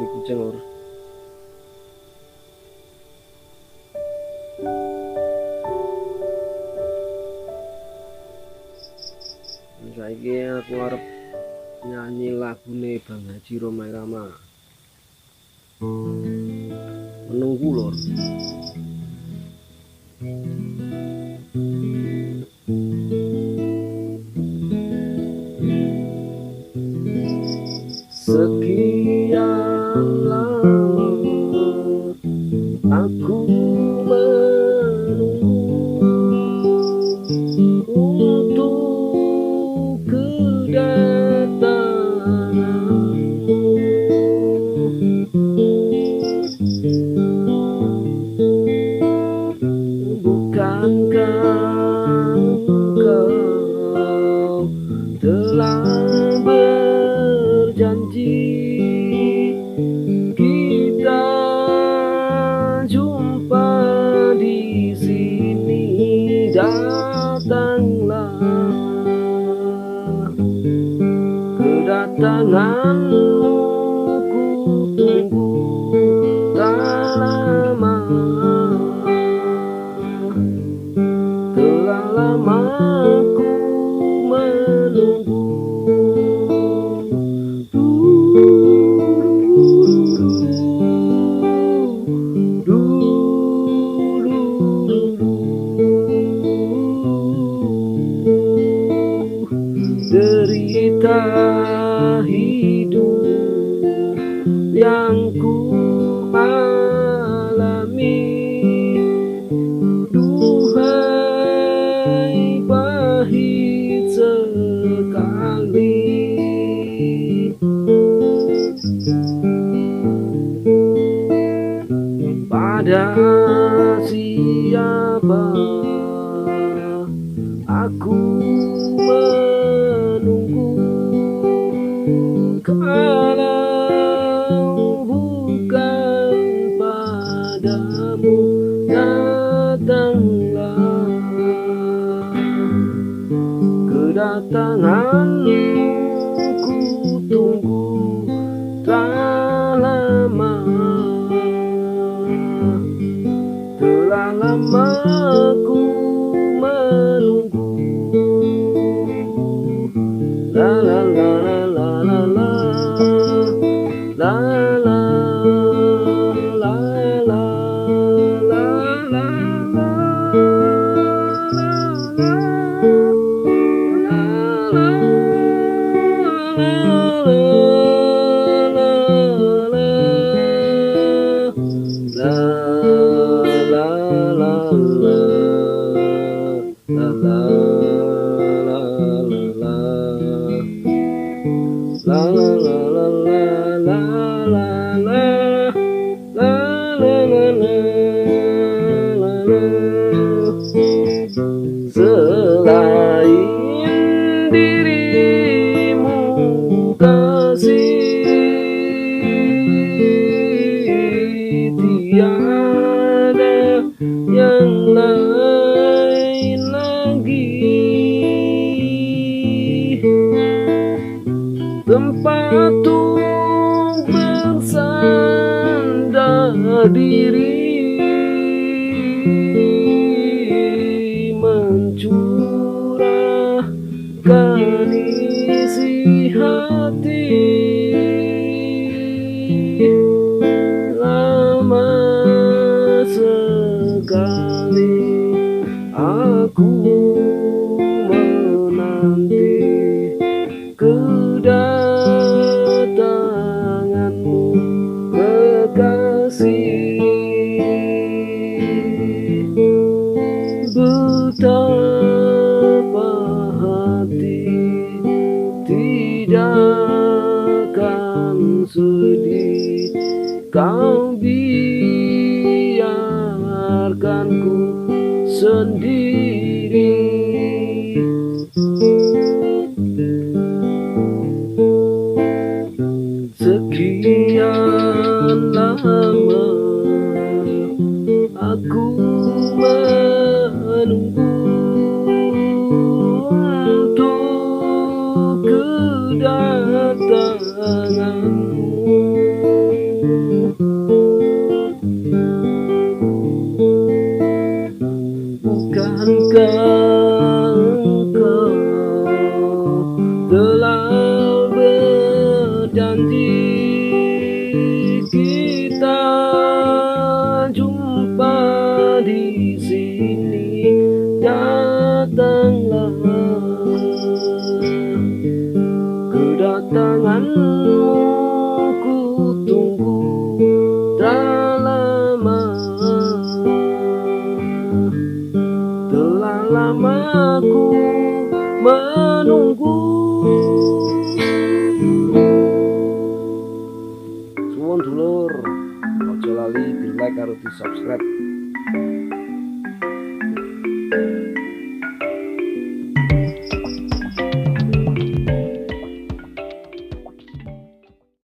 dari kucing lur. Saiki aku arep nyanyi lagune Bang Haji Rhoma Irama. Menunggu lur. Sekian lama aku menunggu untuk kedatanganmu. Bukankah engkau telah berjanji kita jumpa di sini? Datanglah, kedatanganmu ku tunggu tak lama. Telah lama ku menunggu. Derita hidup yang ku alami, duhai pahit sekali. Pada siapa aku menunggu kalau bukan padamu? Datanglah, kedatanganmu ku tunggu tak lama. Telah lama ku menunggu. La la la la la la la la la la la la Selain dirimu kasih, tiada yang lain lagi. Tempat untuk bersandar diri, mencurahkan isi hati. Lama sekali aku menanti kedatanganmu, kekasih. Betapa hati tidak akan sedih kau biarkanku sendiri. Sekian lama aku menunggu untuk kedatanganmu. telah berjanji kita jumpa di sini. Datanglah, kedatanganmu ku tunggu tak lama. Telah lama ku menunggu. Suwun dulur, ojo lali di like karo di subscribe.